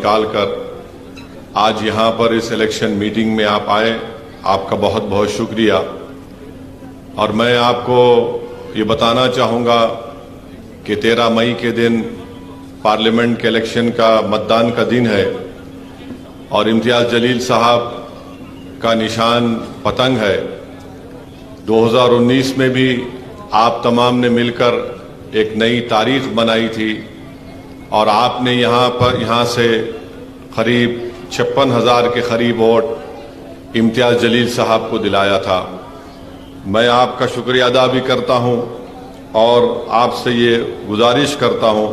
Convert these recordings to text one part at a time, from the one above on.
निकालकर आज यहाँ पर इस इलेक्शन मीटिंग में आप आए, आपका बहुत बहुत शुक्रिया। और मैं आपको ये बताना चाहूँगा कि 13 मई के दिन पार्लियामेंट के इलेक्शन का मतदान का दिन है और इम्तियाज़ जलील साहब का निशान पतंग है। 2019 में भी आप तमाम ने मिलकर एक नई तारीख बनाई थी और आपने यहाँ से करीब 56,000 के करीब वोट इम्तियाज़ जलील साहब को दिलाया था। मैं आपका शुक्रिया अदा भी करता हूँ और आपसे ये गुजारिश करता हूँ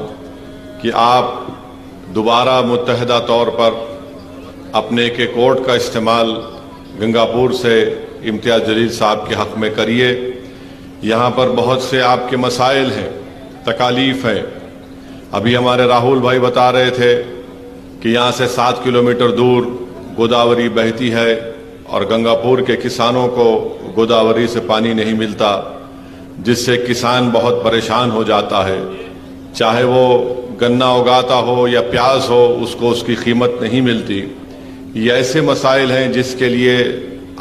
कि आप दोबारा मुत्तहदा तौर पर अपने एक एक वोट का इस्तेमाल गंगापुर से इम्तियाज़ जलील साहब के हक़ में करिए। यहाँ पर बहुत से आपके मसाइल हैं, तकालीफ हैं। अभी हमारे राहुल भाई बता रहे थे कि यहाँ से 7 किलोमीटर दूर गोदावरी बहती है और गंगापुर के किसानों को गोदावरी से पानी नहीं मिलता, जिससे किसान बहुत परेशान हो जाता है। चाहे वो गन्ना उगाता हो या प्याज हो, उसको उसकी कीमत नहीं मिलती। ये ऐसे मसाइल हैं जिसके लिए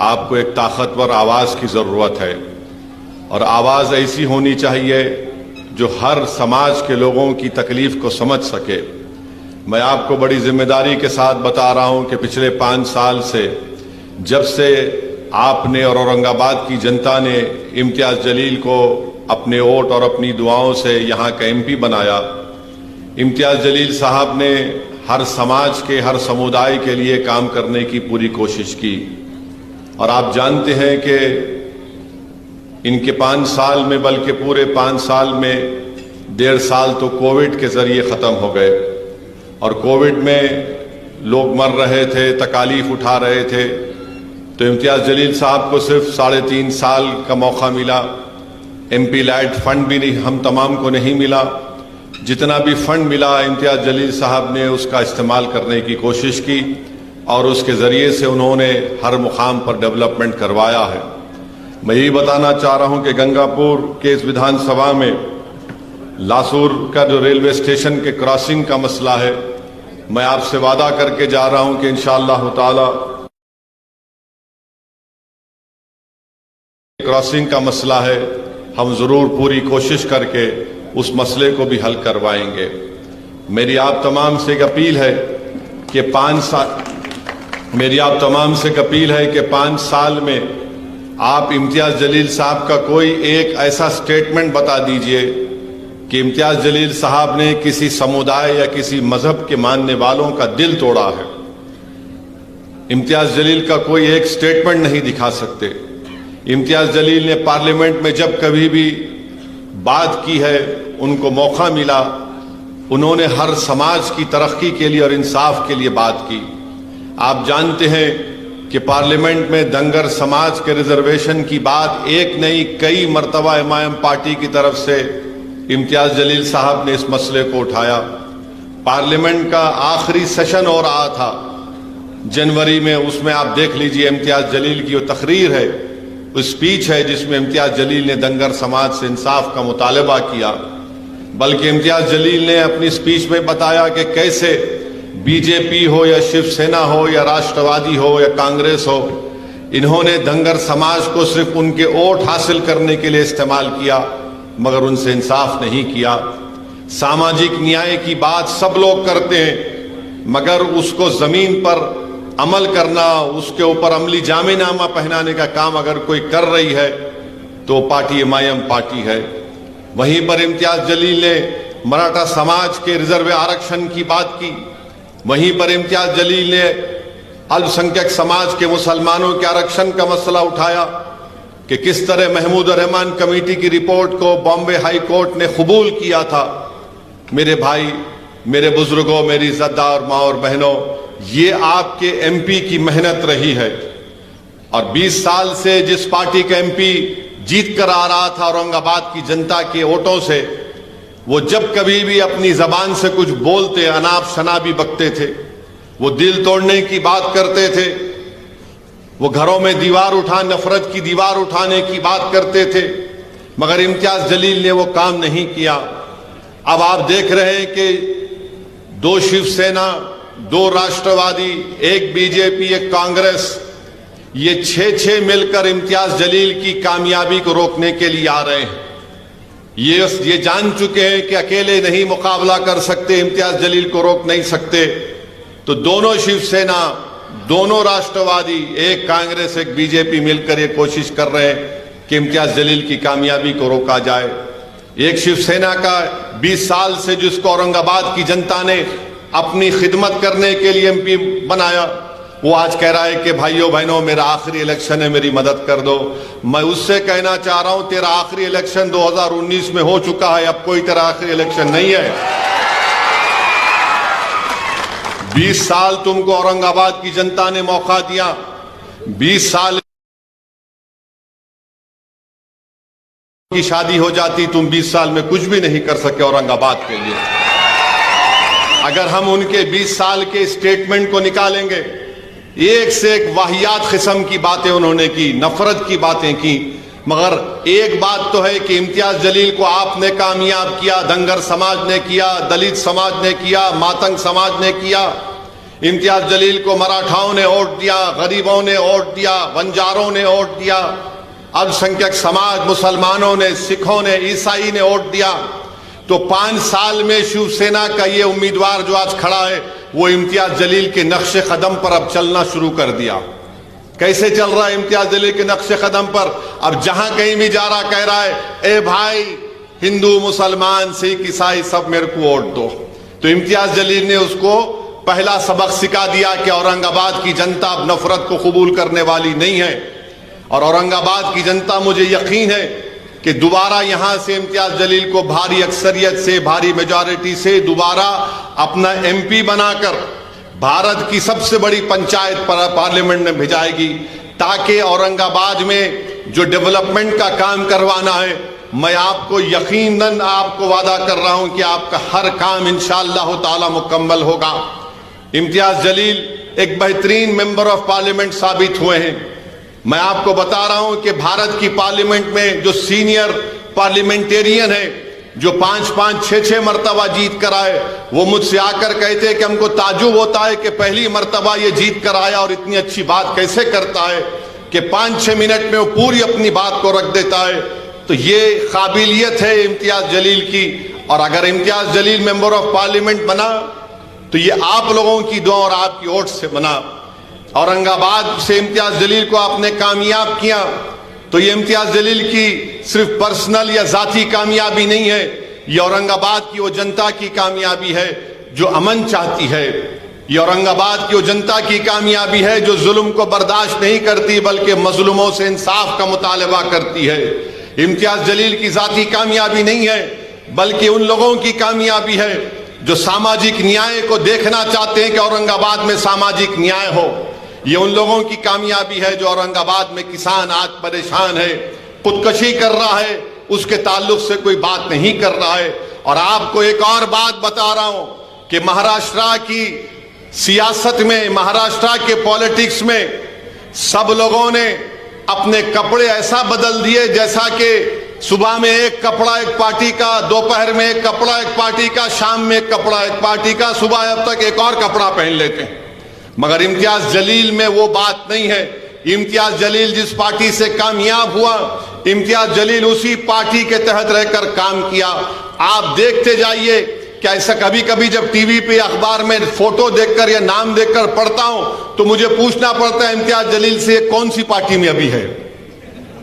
आपको एक ताकतवर आवाज़ की ज़रूरत है और आवाज़ ऐसी होनी चाहिए जो हर समाज के लोगों की तकलीफ़ को समझ सके। मैं आपको बड़ी जिम्मेदारी के साथ बता रहा हूं कि पिछले 5 साल से जब से आपने और औरंगाबाद की जनता ने इम्तियाज़ जलील को अपने वोट और अपनी दुआओं से यहाँ का MP बनाया, इम्तियाज़ जलील साहब ने हर समाज के, हर समुदाय के लिए काम करने की पूरी कोशिश की। और आप जानते हैं कि इनके 5 साल में, बल्कि पूरे 5 साल में 1.5 साल तो कोविड के ज़रिए ख़त्म हो गए और कोविड में लोग मर रहे थे, तकालीफ उठा रहे थे। तो इम्तियाज़ जलील साहब को सिर्फ 3.5 साल का मौका मिला। MP लैड फंड भी नहीं, हम तमाम को नहीं मिला। जितना भी फंड मिला इम्तियाज़ जलील साहब ने उसका इस्तेमाल करने की कोशिश की और उसके ज़रिए से उन्होंने हर मुकाम पर डेवलपमेंट करवाया है। मैं यही बताना चाह रहा हूँ कि गंगापुर के इस विधानसभा में लासूर का जो रेलवे स्टेशन के क्रॉसिंग का मसला है, मैं आपसे वादा करके जा रहा हूँ कि इंशाअल्लाह ताला क्रॉसिंग का मसला है, हम ज़रूर पूरी कोशिश करके उस मसले को भी हल करवाएंगे। मेरी आप तमाम से एक अपील है कि 5 साल में आप इम्तियाज़ जलील साहब का कोई एक ऐसा स्टेटमेंट बता दीजिए कि इम्तियाज़ जलील साहब ने किसी समुदाय या किसी मजहब के मानने वालों का दिल तोड़ा है। इम्तियाज़ जलील का कोई एक स्टेटमेंट नहीं दिखा सकते। इम्तियाज़ जलील ने पार्लियामेंट में जब कभी भी बात की है, उनको मौका मिला, उन्होंने हर समाज की तरक्की के लिए और इंसाफ के लिए बात की। आप जानते हैं कि पार्लियामेंट में दंगर समाज के रिजर्वेशन की बात एक नहीं कई मरतबा एमआईएम पार्टी की तरफ से इम्तियाज़ जलील साहब ने इस मसले को उठाया। पार्लियामेंट का आखिरी सेशन हो रहा था जनवरी में, उसमें आप देख लीजिए इम्तियाज़ जलील की वो तकरीर है, वो स्पीच है जिसमें इम्तियाज़ जलील ने दंगर समाज से इंसाफ का मुतालबा किया। बल्कि इम्तियाज़ जलील ने अपनी स्पीच में बताया कि कैसे बीजेपी हो या शिवसेना हो या राष्ट्रवादी हो या कांग्रेस हो, इन्होंने दंगर समाज को सिर्फ उनके वोट हासिल करने के लिए इस्तेमाल किया, मगर उनसे इंसाफ नहीं किया। सामाजिक न्याय की बात सब लोग करते हैं, मगर उसको जमीन पर अमल करना, उसके ऊपर अमली जामेनामा पहनाने का काम अगर कोई कर रही है तो पार्टी एमआईएम पार्टी है। वहीं पर इम्तियाज़ जलील ने मराठा समाज के रिजर्व आरक्षण की बात की। वहीं पर इम्तियाज़ जलील ने अल्पसंख्यक समाज के मुसलमानों के आरक्षण का मसला उठाया कि किस तरह महमूद रहमान कमेटी की रिपोर्ट को बॉम्बे हाई कोर्ट ने कबूल किया था। मेरे भाई, मेरे बुजुर्गों, मेरी इज्जतदार माँ और बहनों, ये आपके MP की मेहनत रही है। और 20 साल से जिस पार्टी का MP जीत कर आ रहा था औरंगाबाद की जनता के वोटों से, वो जब कभी भी अपनी जबान से कुछ बोलते, अनाप शनाबी बकते थे, वो दिल तोड़ने की बात करते थे, वो घरों में नफरत की दीवार उठाने की बात करते थे, मगर इम्तियाज़ जलील ने वो काम नहीं किया। अब आप देख रहे हैं कि 2 शिवसेना दो राष्ट्रवादी, एक बीजेपी, एक कांग्रेस, ये 6-6 मिलकर इम्तियाज जलील की कामयाबी को रोकने के लिए आ रहे हैं। ये जान चुके हैं कि अकेले नहीं मुकाबला कर सकते, इम्तियाज जलील को रोक नहीं सकते। तो दोनों शिवसेना, दोनों राष्ट्रवादी, एक कांग्रेस, एक बीजेपी मिलकर ये कोशिश कर रहे हैं कि इम्तियाज जलील की कामयाबी को रोका जाए। एक शिवसेना का 20 साल से जिसको औरंगाबाद की जनता ने अपनी खिदमत करने के लिए एमपी बनाया, वो आज कह रहा है कि भाइयों बहनों मेरा आखिरी इलेक्शन है, मेरी मदद कर दो। मैं उससे कहना चाह रहा हूं तेरा आखिरी इलेक्शन 2019 में हो चुका है, अब कोई तेरा आखिरी इलेक्शन नहीं है। 20 साल तुमको औरंगाबाद की जनता ने मौका दिया, 20 साल की शादी हो जाती, तुम 20 साल में कुछ भी नहीं कर सके औरंगाबाद के लिए। अगर हम उनके 20 साल के स्टेटमेंट को निकालेंगे, एक से एक वाहियात किस्म की बातें उन्होंने की, नफरत की बातें की। मगर एक बात तो है कि इम्तियाज जलील को आपने कामयाब किया, धनगर समाज ने किया, दलित समाज ने किया, मातंग समाज ने किया। इम्तियाज जलील को मराठाओं ने वोट दिया, गरीबों ने वोट दिया, बंजारों ने वोट दिया, अल्पसंख्यक समाज, मुसलमानों ने, सिखों ने, ईसाई ने वोट दिया। तो 5 साल में शिवसेना का ये उम्मीदवार जो आज खड़ा है, वो इम्तियाज जलील के नक्शे कदम पर अब चलना शुरू कर दिया। कैसे चल रहा है इम्तियाज जलील के नक्शे कदम पर? अब जहां कहीं भी जा रहा कह रहा है, ए भाई हिंदू, मुसलमान, सिख, ईसाई सब मेरे को वोट दो। तो इम्तियाज जलील ने उसको पहला सबक सिखा दिया कि औरंगाबाद की जनता अब नफरत को कबूल करने वाली नहीं है। और औरंगाबाद की जनता, मुझे यकीन है कि दोबारा यहां से इम्तियाज जलील को भारी अक्सरियत से, भारी मेजॉरिटी से दोबारा अपना एमपी बनाकर भारत की सबसे बड़ी पंचायत पार्लियामेंट में भेजाएगी, ताकि औरंगाबाद में जो डेवलपमेंट का काम करवाना है, मैं आपको यकीनन आपको वादा कर रहा हूं कि आपका हर काम इंशाअल्लाह ताला मुकम्मल होगा। इम्तियाज जलील एक बेहतरीन मेंबर ऑफ पार्लियामेंट साबित हुए हैं। मैं आपको बता रहा हूं कि भारत की पार्लियामेंट में जो सीनियर पार्लियामेंटेरियन है, जो 5-5, 6-6 मरतबा जीत कर आए, वो मुझसे आकर कहते हैं कि हमको ताजुब होता है कि पहली मरतबा ये जीत कर आया और इतनी अच्छी बात कैसे करता है कि 5-6 मिनट में वो पूरी अपनी बात को रख देता है। तो ये काबिलियत है इम्तियाज जलील की। और अगर Imtiaz Jaleel member of parliament बना तो ये आप लोगों की दुआ और आपकी वोट से बना। औरंगाबाद से इम्तियाज जलील को आपने कामयाब किया, तो ये इम्तियाज जलील की सिर्फ पर्सनल या जाती कामयाबी नहीं है, ये औरंगाबाद की वो जनता की कामयाबी है जो अमन चाहती है। ये औरंगाबाद की वो जनता की कामयाबी है जो जुल्म को बर्दाश्त नहीं करती, बल्कि मजलूमों से इंसाफ का मुतालबा करती है। इम्तियाज जलील की जाती कामयाबी नहीं है, बल्कि उन लोगों की कामयाबी है जो सामाजिक न्याय को देखना चाहते हैं कि औरंगाबाद में सामाजिक न्याय हो। ये उन लोगों की कामयाबी है जो औरंगाबाद में किसान आज परेशान है, खुदकशी कर रहा है, उसके ताल्लुक से कोई बात नहीं कर रहा है। और आपको एक और बात बता रहा हूं कि महाराष्ट्र की सियासत में, महाराष्ट्र के पॉलिटिक्स में सब लोगों ने अपने कपड़े ऐसा बदल दिए जैसा कि सुबह में एक कपड़ा एक पार्टी का, दोपहर में एक कपड़ा एक पार्टी का, शाम में एक कपड़ा एक पार्टी का, सुबह अब तक एक और कपड़ा पहन लेते हैं। मगर इम्तियाज जलील में वो बात नहीं है। इम्तियाज जलील जिस पार्टी से कामयाब हुआ, इम्तियाज जलील उसी पार्टी के तहत रहकर काम किया। आप देखते जाइए कि ऐसा कभी कभी जब टीवी पे अखबार में फोटो देखकर या नाम देखकर पढ़ता हूं तो मुझे पूछना पड़ता है इम्तियाज जलील से कौन सी पार्टी में अभी है।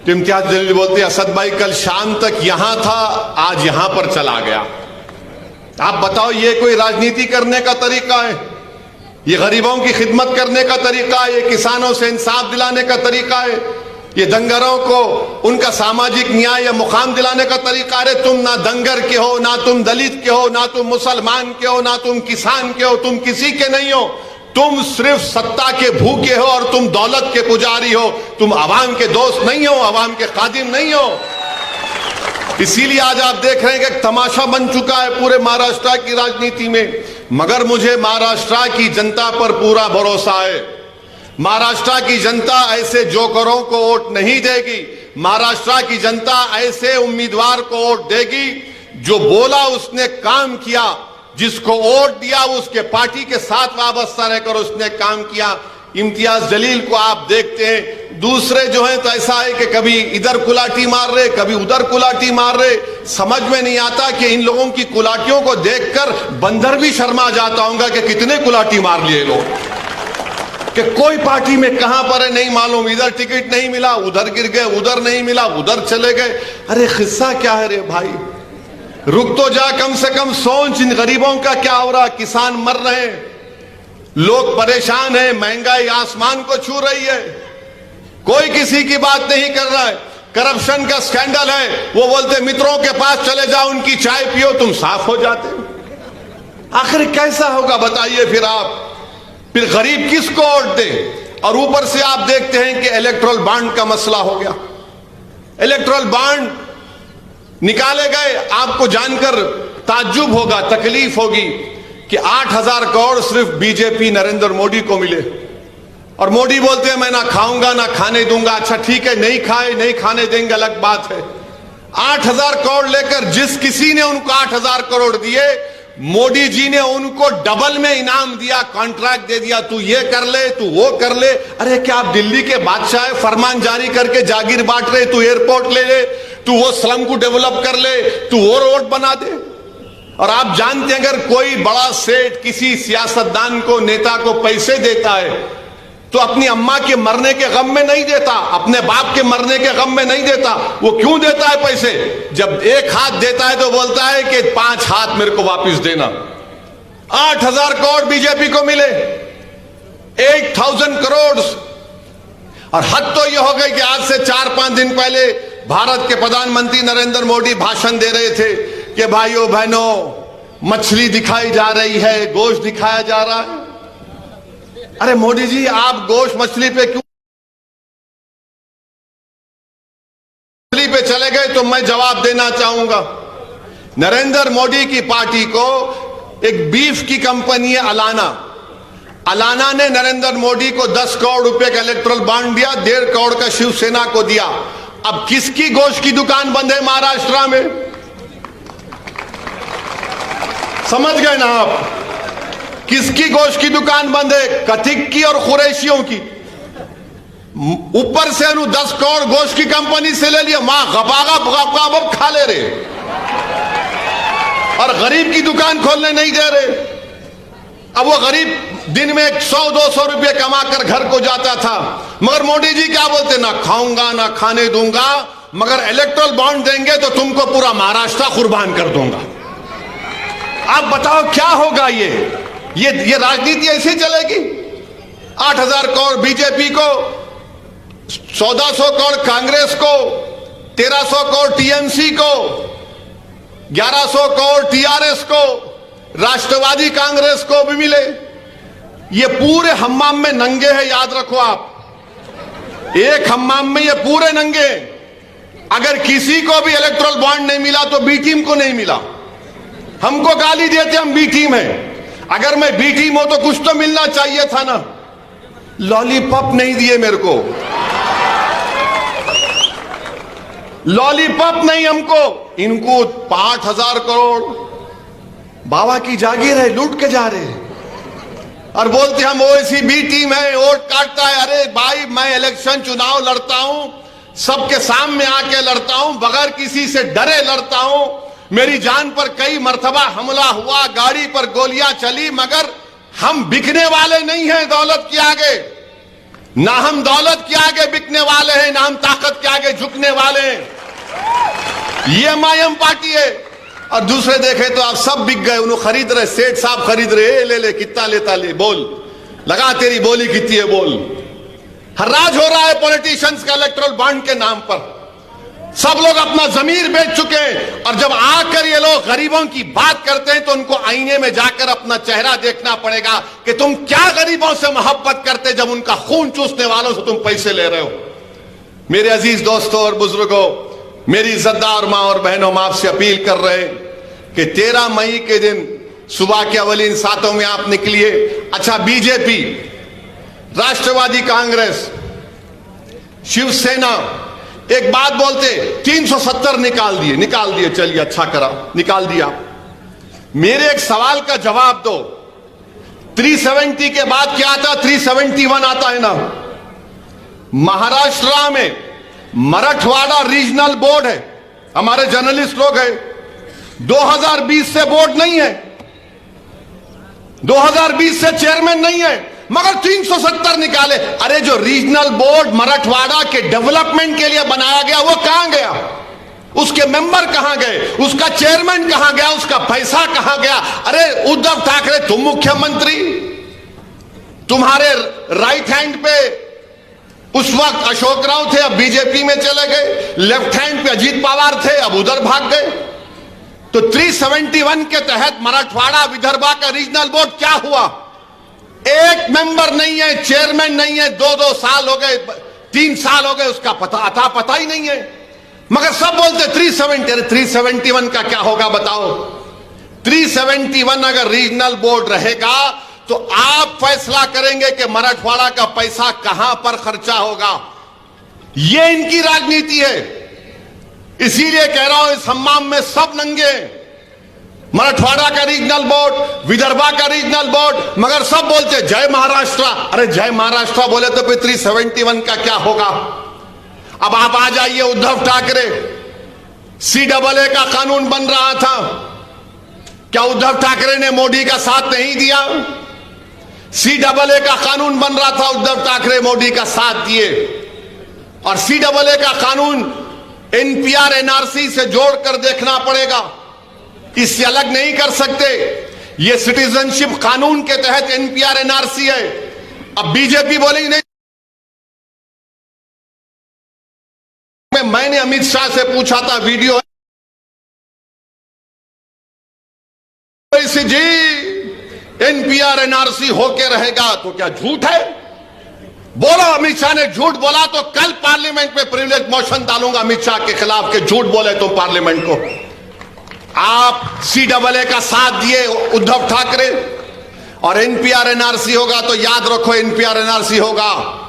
तो इम्तियाज जलील बोलते हैं, असद भाई कल शाम तक यहां था, आज यहां पर चला गया। आप बताओ ये कोई राजनीति करने का तरीका है? ये गरीबों की खिदमत करने का तरीका है? ये किसानों से इंसाफ दिलाने का तरीका है? ये दंगरों को उनका सामाजिक न्याय या मुकाम दिलाने का तरीका है? तुम ना दंगर के हो, ना तुम दलित के हो, ना तुम मुसलमान के हो, ना तुम किसान के हो, तुम किसी के नहीं हो। तुम सिर्फ सत्ता के भूखे हो और तुम दौलत के पुजारी हो। तुम अवाम के दोस्त नहीं हो, अवाम के खादिम नहीं हो। इसीलिए आज आप देख रहे हैं कि एक तमाशा बन चुका है पूरे महाराष्ट्र की राजनीति में। मगर मुझे महाराष्ट्र की जनता पर पूरा भरोसा है। महाराष्ट्र की जनता ऐसे जोकरों को वोट नहीं देगी। महाराष्ट्र की जनता ऐसे उम्मीदवार को वोट देगी जो बोला उसने काम किया, जिसको वोट दिया वो उसके पार्टी के साथ वाबस्ता रहकर उसने काम किया। इम्तियाज जलील को आप देखते हैं, दूसरे जो हैं तो ऐसा है कि कभी इधर कुलाटी मार रहे, कभी उधर कुलाटी मार रहे। समझ में नहीं आता कि इन लोगों की कुलाटियों को देखकर बंदर भी शर्मा जाता होगा कि कितने कुलाटी मार लिए लोग, कि कोई पार्टी में कहां पर है नहीं मालूम, इधर टिकट नहीं मिला, उधर गिर गए, उधर नहीं मिला, उधर चले गए। अरे किस्सा क्या है रे भाई, रुक तो जा, कम से कम सोच इन गरीबों का क्या हो रहा। किसान मर रहे हैं, लोग परेशान हैं, महंगाई आसमान को छू रही है, कोई किसी की बात नहीं कर रहा है। करप्शन का स्कैंडल है, वो बोलते मित्रों के पास चले जाओ, उनकी चाय पियो, तुम साफ हो जाते। आखिर कैसा होगा बताइए फिर आप, फिर गरीब किसको वोट दे। और ऊपर से आप देखते हैं कि इलेक्टोरल बॉन्ड का मसला हो गया, इलेक्टोरल बॉन्ड निकाले गए। आपको जानकर ताज्जुब होगा, तकलीफ होगी कि 8,000 करोड़ सिर्फ बीजेपी नरेंद्र मोदी को मिले, और मोदी बोलते हैं मैं ना खाऊंगा ना खाने दूंगा। अच्छा ठीक है, नहीं खाए नहीं खाने देंगे अलग बात है। 8,000 करोड़ लेकर जिस किसी ने उनको 8,000 करोड़ दिए, मोदी जी ने उनको डबल में इनाम दिया, कॉन्ट्रैक्ट दे दिया, तू ये कर ले, तू वो कर ले। अरे क्या आप दिल्ली के बादशाह, फरमान जारी करके जागीर बांट रहे, तू एयरपोर्ट ले ले, तू वो स्लम को डेवलप कर ले, तू वो रोड बना दे। और आप जानते हैं अगर कोई बड़ा सेठ किसी सियासतदान को, नेता को पैसे देता है तो अपनी अम्मा के मरने के गम में नहीं देता, अपने बाप के मरने के गम में नहीं देता। वो क्यों देता है पैसे? जब एक हाथ देता है तो बोलता है कि 5 हाथ मेरे को वापस देना। 8,000 करोड़ बीजेपी को मिले, 8,000 करोड़। और हद तो यह हो गई कि आज से 4-5 दिन पहले भारत के प्रधानमंत्री नरेंद्र मोदी भाषण दे रहे थे कि भाइयों बहनों मछली दिखाई जा रही है, गोश्त दिखाया जा रहा है। अरे मोदी जी, आप गोश्त मछली पे क्यों मछली पे चले गए? तो मैं जवाब देना चाहूंगा। नरेंद्र मोदी की पार्टी को एक बीफ की कंपनी है अलाना ने नरेंद्र मोदी को 10 करोड़ रुपए का इलेक्टोरल बॉन्ड दिया, 1.5 करोड़ का शिवसेना को दिया। अब किसकी गोश्त की दुकान बंद है महाराष्ट्र में? समझ गए ना आप, किसकी गोश्त की दुकान बंद है? कथिक की और कुरैशियों की। ऊपर से 10 करोड़ गोश्त की कंपनी से ले लिया, मां गपागा खा ले रहे, और गरीब की दुकान खोलने नहीं दे रहे। अब वो गरीब दिन में 100-200 रुपये कमा कर घर को जाता था, मगर मोदी जी क्या बोलते? ना खाऊंगा ना खाने दूंगा, मगर इलेक्टोरल बॉन्ड देंगे तो तुमको पूरा महाराष्ट्र कुर्बान कर दूंगा। आप बताओ क्या होगा? ये राजनीति ऐसे चलेगी? 8,000 करोड़ बीजेपी को, 1,400 करोड़ कांग्रेस को, 1,300 करोड़ टीएमसी को, 1,100 करोड़ टीआरएस को, राष्ट्रवादी कांग्रेस को भी मिले। ये पूरे हम्माम में नंगे हैं, याद रखो आप। एक हम्माम में ये पूरे नंगे। अगर किसी को भी इलेक्टोरल बॉन्ड नहीं मिला तो बी टीम को नहीं मिला। हमको गाली देते हम बी टीम है। अगर मैं बी टीम हूं तो कुछ तो मिलना चाहिए था ना। लॉलीपॉप नहीं दिए मेरे को, लॉलीपॉप नहीं हमको, इनको 5,000 करोड़ बाबा की जागीर है, लूट के जा रहे हैं। और बोलते हम ओवैसी बी टीम है, वोट काटता है। अरे भाई, मैं इलेक्शन चुनाव लड़ता हूं, सबके सामने आके लड़ता हूं, बगैर किसी से डरे लड़ता हूं। मेरी जान पर कई मर्तबा हमला हुआ, गाड़ी पर गोलियां चली, मगर हम बिकने वाले नहीं हैं दौलत के आगे। ना हम दौलत के आगे बिकने वाले हैं, ना हम ताकत के आगे झुकने वाले हैं। ये एमआईएम पार्टी है। और दूसरे देखे तो आप सब बिक गए, उन्होंने खरीद रहे, सेठ साहब खरीद रहे, ले कितना लेता ले, बोल लगा, तेरी बोली कितनी है बोल। हर्राज हो रहा है पॉलिटिशियंस का इलेक्टोरल बॉन्ड के नाम पर। सब लोग अपना जमीर बेच चुके हैं। और जब आकर ये लोग गरीबों की बात करते हैं तो उनको आईने में जाकर अपना चेहरा देखना पड़ेगा कि तुम क्या गरीबों से मोहब्बत करते, जब उनका खून चूसने वालों से तुम पैसे ले रहे हो। मेरे अजीज दोस्तों और बुजुर्गों, मेरी इज्जतदार मां और बहनों, हम आपसे अपील कर रहे हैं कि 13 मई के दिन सुबह के अवलीन सातों में आप निकलिए। अच्छा, बीजेपी, राष्ट्रवादी कांग्रेस, शिवसेना एक बात बोलते, 370 निकाल दिए, चलिए अच्छा करा, निकाल दिया। मेरे एक सवाल का जवाब दो। 370 के बाद क्या आता? 371 आता है ना। महाराष्ट्र में मराठवाड़ा रीजनल बोर्ड है, हमारे जर्नलिस्ट लोग हैं, 2020 से बोर्ड नहीं है, 2020 से चेयरमैन नहीं है, मगर 370 निकाले। अरे जो रीजनल बोर्ड मराठवाड़ा के डेवलपमेंट के लिए बनाया गया वो कहां गया? उसके मेंबर कहां गए? उसका चेयरमैन कहां गया? उसका पैसा कहां गया? अरे उद्धव ठाकरे, तुम मुख्यमंत्री, तुम्हारे राइट हैंड पे उस वक्त अशोक राव थे, अब बीजेपी में चले गए। लेफ्ट हैंड पे अजीत पवार थे, अब उधर भाग गए। तो 371 के तहत मराठवाड़ा विदर्भा का रीजनल बोर्ड क्या हुआ? एक मेंबर नहीं है, चेयरमैन नहीं है, 2-2 साल हो गए, 3 साल हो गए, उसका पता ही नहीं है। मगर सब बोलते 370। 371 का क्या होगा बताओ? 371 अगर रीजनल बोर्ड रहेगा तो आप फैसला करेंगे कि मराठवाड़ा का पैसा कहां पर खर्चा होगा। यह इनकी राजनीति है। इसीलिए कह रहा हूं, इस हम्माम में सब नंगे, मराठवाड़ा का रीजनल बोर्ड, विदर्भा का रीजनल बोर्ड, मगर सब बोलते जय महाराष्ट्र। अरे जय महाराष्ट्र बोले तो फिर 371 का क्या होगा? अब आप आ जाइए, उद्धव ठाकरे, CAA का कानून बन रहा था, क्या उद्धव ठाकरे ने मोदी का साथ नहीं दिया? CAA का कानून बन रहा था, उद्धव ठाकरे मोदी का साथ दिए। और CAA का कानून NPR NRC से जोड़कर देखना पड़ेगा, इससे अलग नहीं कर सकते। यह सिटीजनशिप कानून के तहत NPR NRC है। अब बीजेपी बोलेगी नहीं। मैंने अमित शाह से पूछा था, वीडियो जी NPR NRC होके रहेगा तो क्या झूठ है? बोलो, अमित शाह ने झूठ बोला तो कल पार्लियामेंट में प्रिविलेज मोशन डालूंगा अमित शाह के खिलाफ के झूठ बोले तो पार्लियामेंट को। आप CAA का साथ दिए उद्धव ठाकरे, और NPR NRC होगा तो याद रखो NPR NRC होगा।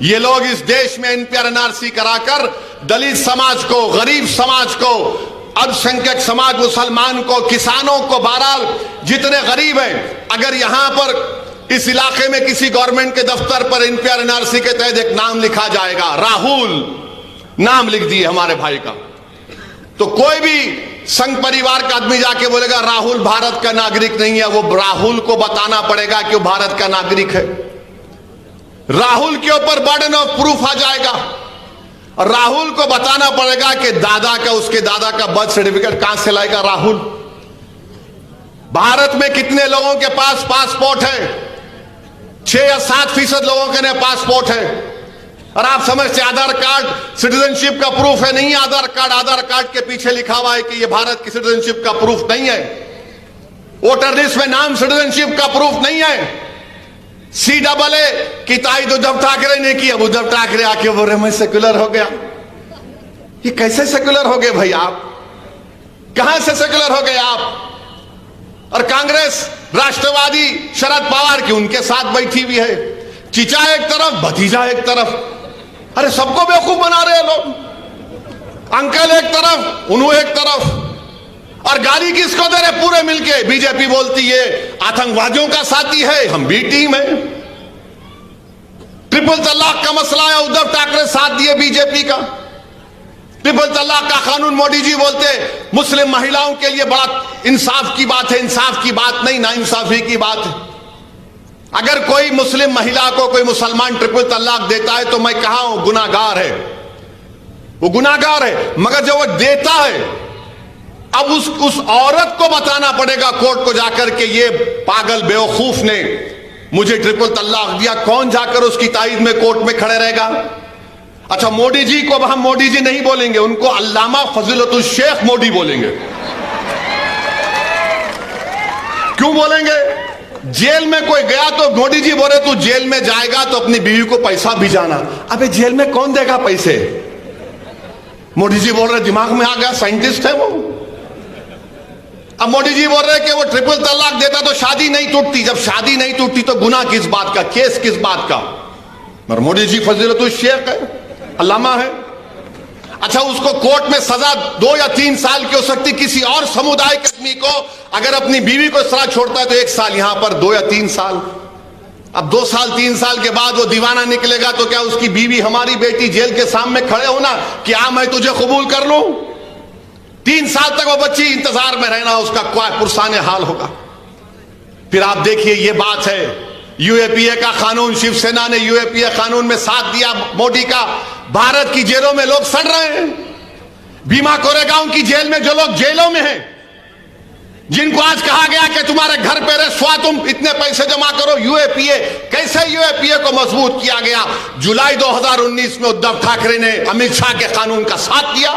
ये लोग इस देश में NPR NRC कराकर दलित समाज को, गरीब समाज को, अल्पसंख्यक समाज, मुसलमान को, किसानों को, बहरहाल जितने गरीब हैं, अगर यहां पर इस इलाके में किसी गवर्नमेंट के दफ्तर पर NPR NRC के तहत एक नाम लिखा जाएगा, राहुल नाम लिख दिए हमारे भाई का, तो कोई भी संघ परिवार का आदमी जाके बोलेगा राहुल भारत का नागरिक नहीं है, वो राहुल को बताना पड़ेगा कि वो भारत का नागरिक है। राहुल के ऊपर बर्डन ऑफ प्रूफ आ जाएगा, और राहुल को बताना पड़ेगा कि दादा का, उसके दादा का बर्थ सर्टिफिकेट कहां से लाएगा राहुल। भारत में कितने लोगों के पास पासपोर्ट है? 6 या 7% लोगों के पासपोर्ट है। और आप समझते आधार कार्ड सिटीजनशिप का प्रूफ है? नहीं, आधार कार्ड के पीछे लिखा हुआ है कि यह भारत की सिटीजनशिप का प्रूफ नहीं है। वोटर लिस्ट में नाम सिटीजनशिप का प्रूफ नहीं है। CAA की तारीफ उद्धव ठाकरे ने की, अब उद्धव ठाकरे आके बोल रहे मैं सेक्युलर हो गया। ये कैसे सेक्युलर हो गए भाई? आप कहां से सेक्युलर हो गए आप? और कांग्रेस, राष्ट्रवादी शरद पवार की उनके साथ बैठी हुई है, चीचा एक तरफ, भतीजा एक तरफ। अरे सबको बेवकूफ बना रहे हैं लोग, अंकल एक तरफ, उन्हों एक तरफ। और गाली किसको दे रहे? पूरे मिलके। बीजेपी बोलती है आतंकवादियों का साथी है, हम भी टीम है। ट्रिपल तलाक का मसला है, उद्धव ठाकरे साथ दिए बीजेपी का। ट्रिपल तलाक का कानून मोदी जी बोलते मुस्लिम महिलाओं के लिए बड़ा इंसाफ की बात है, इंसाफ की बात नहीं, नाइंसाफी की बात है। अगर कोई मुस्लिम महिला को कोई मुसलमान ट्रिपल तलाक देता है तो मैं कहा हूं गुनाहगार है, वो गुनाहगार है। मगर जब वो देता है, अब उस औरत को बताना पड़ेगा कोर्ट को जाकर के ये पागल बेवकूफ ने मुझे ट्रिपल तलाक दिया। कौन जाकर उसकी ताईद में कोर्ट में खड़े रहेगा? अच्छा, मोदी जी को अब हम मोदी जी नहीं बोलेंगे, उनको अल्लामा फजीलतुल शेख मोदी बोलेंगे। क्यों बोलेंगे? जेल में कोई गया तो मोदी जी बोले तू जेल में जाएगा तो अपनी बीवी को पैसा भिजाना। अबे जेल में कौन देगा पैसे? मोदी जी बोल रहे, दिमाग में आ गया, साइंटिस्ट है वो। अब मोदी जी बोल रहे कि वो ट्रिपल तलाक देता तो शादी नहीं टूटती। जब शादी नहीं टूटती तो गुनाह किस बात का, केस किस बात का? मगर मोदी जी फजीलतुल शेख है, अल्लामा है। अच्छा, उसको कोर्ट में सजा 2 या 3 साल की हो सकती। किसी और समुदाय के आदमी को अगर अपनी बीवी को इस तरह छोड़ता है तो 1 साल, यहां पर 2 या 3 साल। अब 2 साल 3 साल के बाद वो दीवाना निकलेगा तो क्या उसकी बीवी, हमारी बेटी जेल के सामने खड़े होना कि आ मैं तुझे कबूल कर लूं? 3 साल तक वो बच्ची इंतजार में रहना, उसका क्या पुरसाने हाल होगा। फिर आप देखिए, ये बात है यूएपीए का कानून, शिवसेना ने यूएपीए कानून में साथ दिया मोदी का। भारत की जेलों में लोग सड़ रहे हैं। भीमा कोरेगांव की जेल में जो लोग जेलों में हैं, जिनको आज कहा गया कि तुम्हारे घर पे रेस्वा, तुम इतने पैसे जमा करो, यूएपीए, कैसे यूएपीए को मजबूत किया गया? जुलाई 2019 में उद्धव ठाकरे ने अमित शाह के कानून का साथ दिया।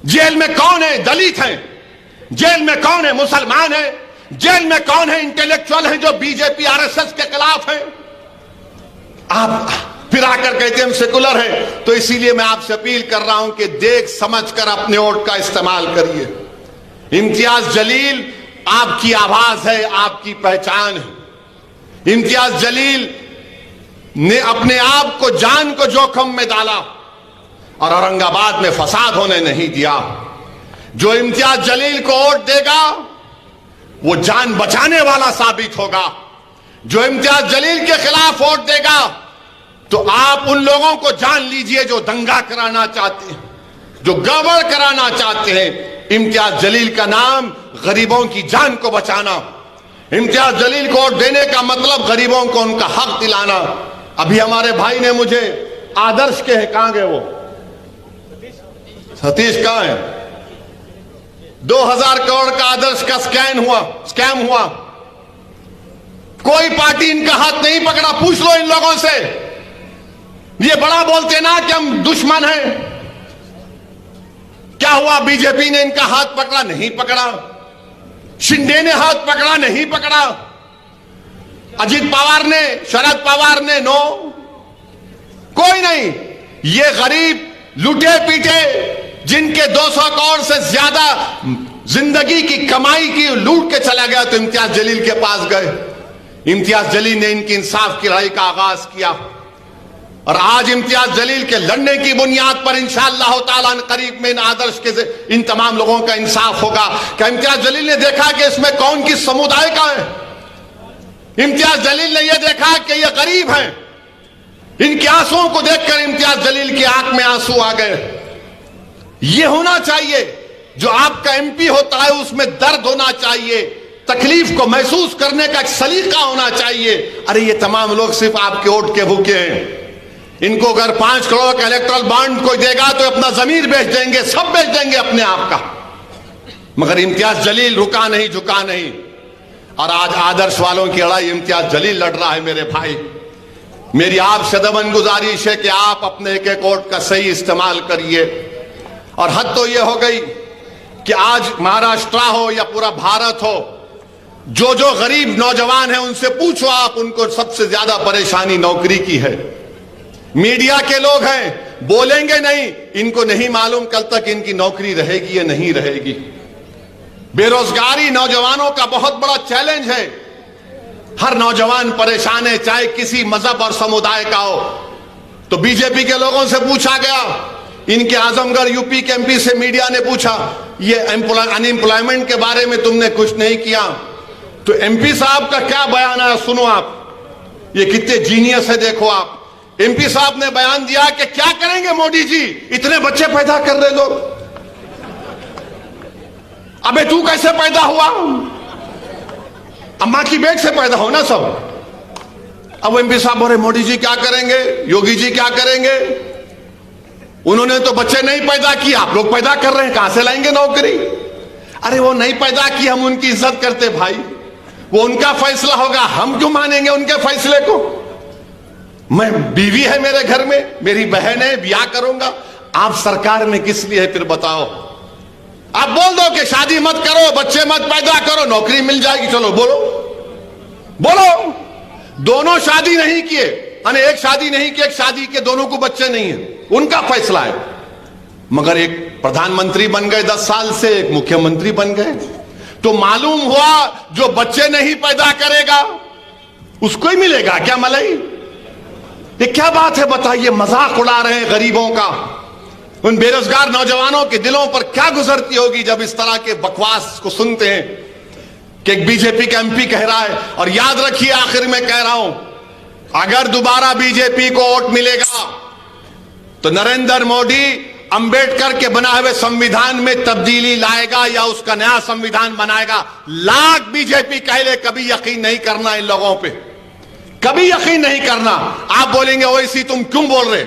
जेल में कौन है? दलित हैं। जेल में कौन है? मुसलमान है। जेल में कौन है? इंटेलेक्चुअल है जो बीजेपी आरएसएस के खिलाफ है। आप फिर आकर कहते हैं हम सेकुलर है। तो इसीलिए मैं आपसे अपील कर रहा हूं कि देख समझकर अपने वोट का इस्तेमाल करिए। इम्तियाज जलील आपकी आवाज है, आपकी पहचान है। इम्तियाज जलील ने अपने आप को, जान को जोखिम में डाला और औरंगाबाद में फसाद होने नहीं दिया। जो इम्तियाज जलील को वोट देगा वो जान बचाने वाला साबित होगा। जो इम्तियाज जलील के खिलाफ वोट देगा तो आप उन लोगों को जान लीजिए जो दंगा कराना चाहते हैं, जो गड़बड़ कराना चाहते हैं। इम्तियाज जलील का नाम गरीबों की जान को बचाना। इम्तियाज जलील को वोट देने का मतलब गरीबों को उनका हक दिलाना। अभी हमारे भाई ने मुझे आदर्श के हैं, कहां गए वो? सतीश कहां है? 2000 करोड़ का आदर्श का स्कैम हुआ। कोई पार्टी इनका हाथ नहीं पकड़ा। पूछ लो इन लोगों से। ये बड़ा बोलते ना कि हम दुश्मन हैं। क्या हुआ? बीजेपी ने इनका हाथ पकड़ा? नहीं पकड़ा। शिंदे ने हाथ पकड़ा? नहीं पकड़ा। अजित पवार ने, शरद पवार ने? नो, कोई नहीं। ये गरीब लूटे पीटे, जिनके 200 करोड़ से ज्यादा जिंदगी की कमाई की लूट के चला गया, तो इम्तियाज जलील के पास गए। इम्तियाज जलील ने इनकी इंसाफ की लड़ाई का आगाज किया और आज इम्तियाज जलील के लड़ने की बुनियाद पर इंशाअल्लाह ताला करीब में इन आदर्श के इन तमाम लोगों का इंसाफ होगा। क्या इम्तियाज जलील ने देखा कि इसमें कौन किस समुदाय का है? इम्तियाज जलील ने यह देखा कि ये गरीब हैं। इनके आंसुओं को देखकर इम्तियाज जलील की आंख में आंसू आ गए। यह होना चाहिए। जो आपका एमपी होता है उसमें दर्द होना चाहिए, तकलीफ को महसूस करने का एक सलीका होना चाहिए। अरे ये तमाम लोग सिर्फ आपके वोट के भूखे हैं। इनको अगर 5 करोड़ का इलेक्ट्रल बॉन्ड कोई देगा तो अपना जमीर बेच देंगे, सब बेच देंगे अपने आप का। मगर इम्तियाज जलील रुका नहीं, झुका नहीं। और आज आदर्श वालों की लड़ाई इम्तियाज जलील लड़ रहा है। मेरे भाई, मेरी आपसे दमन गुजारिश है कि आप अपने एक एक वोट का सही इस्तेमाल करिए। और हद तो यह हो गई कि आज महाराष्ट्र हो या पूरा भारत हो, जो जो गरीब नौजवान हैं उनसे पूछो आप, उनको सबसे ज्यादा परेशानी नौकरी की है। मीडिया के लोग हैं, बोलेंगे नहीं। इनको नहीं मालूम कल तक इनकी नौकरी रहेगी या नहीं रहेगी। बेरोजगारी नौजवानों का बहुत बड़ा चैलेंज है। हर नौजवान परेशान है, चाहे किसी मजहब और समुदाय का हो। तो बीजेपी के लोगों से पूछा गया, इनके आजमगढ़ यूपी के एमपी से मीडिया ने पूछा, ये अनएम्प्लॉयमेंट के बारे में तुमने कुछ नहीं किया। तो एमपी साहब का क्या बयान है, सुनो आप। ये कितने जीनियस है, देखो आप। एमपी साहब ने बयान दिया कि क्या करेंगे मोदी जी, इतने बच्चे पैदा कर रहे लोग। अबे तू कैसे पैदा हुआ? अम्मा की पेट से पैदा हो ना सब। अब एमपी साहब बोले मोदी जी क्या करेंगे, योगी जी क्या करेंगे? उन्होंने तो बच्चे नहीं पैदा किए, आप लोग पैदा कर रहे हैं, कहां से लाएंगे नौकरी? अरे वो नहीं पैदा की, हम उनकी इज्जत करते भाई, वो उनका फैसला होगा, हम क्यों मानेंगे उनके फैसले को? मैं बीवी है मेरे घर में, मेरी बहन है, ब्याह करूंगा। आप सरकार में किस लिए है फिर बताओ? आप बोल दो कि शादी मत करो, बच्चे मत पैदा करो, नौकरी मिल जाएगी। चलो बोलो बोलो। दोनों शादी नहीं किए, एक शादी नहीं की, एक शादी के दोनों को बच्चे नहीं है, उनका फैसला है। मगर एक प्रधानमंत्री बन गए 10 साल से, एक मुख्यमंत्री बन गए, तो मालूम हुआ जो बच्चे नहीं पैदा करेगा उसको ही मिलेगा क्या मलाई? ये क्या बात है बताइए? मजाक उड़ा रहे हैं गरीबों का। उन बेरोजगार नौजवानों के दिलों पर क्या गुजरती होगी जब इस तरह के बकवास को सुनते हैं कि एक बीजेपी का एमपी कह रहा है। और याद रखिए, आखिर में कह रहा हूं, अगर दोबारा बीजेपी को वोट मिलेगा तो नरेंद्र मोदी अंबेडकर के बनाए हुए संविधान में तब्दीली लाएगा या उसका नया संविधान बनाएगा। लाख बीजेपी कह ले, कभी यकीन नहीं करना इन लोगों पे, कभी यकीन नहीं करना। आप बोलेंगे ओवैसी तुम क्यों बोल रहे,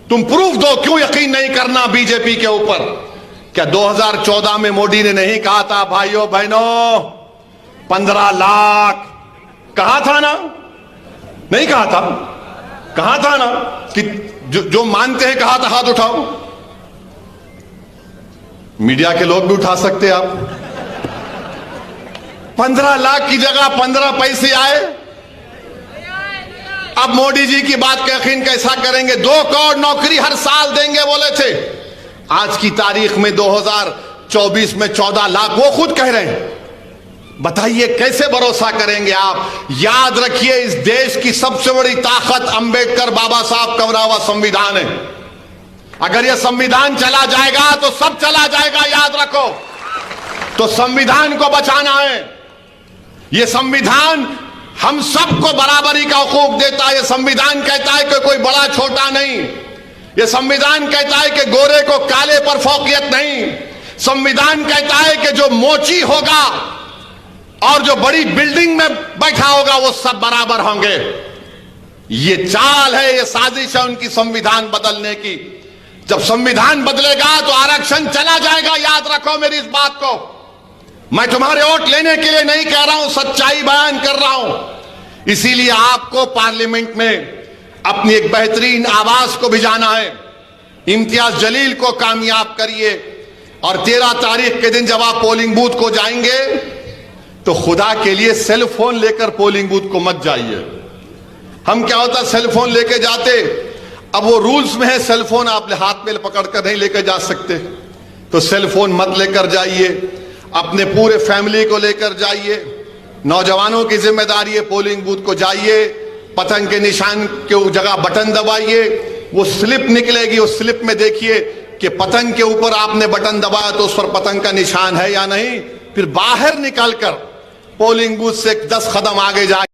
तुम प्रूफ दो, क्यों यकीन नहीं करना बीजेपी के ऊपर। क्या 2014 में मोदी ने नहीं कहा था भाइयों बहनों 15 लाख, कहा था ना, नहीं कहा था, कहा था ना कि जो मानते हैं कहा था हाथ उठाओ। मीडिया के लोग भी उठा सकते आप। 15 लाख की जगह 15 पैसे आए। अब मोदी जी की बात का यकीन कैसा करेंगे। 2 करोड़ नौकरी हर साल देंगे बोले थे, आज की तारीख में 2024 में 14 लाख वो खुद कह रहे हैं। बताइए कैसे भरोसा करेंगे आप। याद रखिए, इस देश की सबसे बड़ी ताकत अंबेडकर बाबा साहब का बना हुआ संविधान है। अगर यह संविधान चला जाएगा तो सब चला जाएगा, याद रखो। तो संविधान को बचाना है। यह संविधान हम सबको बराबरी का हकूक देता है। यह संविधान कहता है कि कोई बड़ा छोटा नहीं। यह संविधान कहता है कि गोरे को काले पर फौकियत नहीं। संविधान कहता है कि जो मोची होगा और जो बड़ी बिल्डिंग में बैठा होगा वो सब बराबर होंगे। ये चाल है, ये साजिश है उनकी संविधान बदलने की। जब संविधान बदलेगा तो आरक्षण चला जाएगा, याद रखो मेरी इस बात को। मैं तुम्हारे वोट लेने के लिए नहीं कह रहा हूं, सच्चाई बयान कर रहा हूं। इसीलिए आपको पार्लियामेंट में अपनी एक बेहतरीन आवाज को भिजाना है। इम्तियाज जलील को कामयाब करिए और 13 तारीख के दिन जब आप पोलिंग बूथ को जाएंगे तो खुदा के लिए सेल फोन लेकर पोलिंग बूथ को मत जाइए। हम क्या होता सेल फोन लेके जाते, अब वो रूल्स में है सेल फोन आप हाथ में पकड़कर नहीं लेकर जा सकते, तो सेल फोन मत लेकर जाइए। अपने पूरे फैमिली को लेकर जाइए। नौजवानों की जिम्मेदारी है, पोलिंग बूथ को जाइए, पतंग के निशान के जगह बटन दबाइए, वो स्लिप निकलेगी, उस स्लिप में देखिए कि पतंग के ऊपर आपने बटन दबाया तो उस पर पतंग का निशान है या नहीं। फिर बाहर निकलकर पोलिंग बूथ से 10 कदम आगे जाए।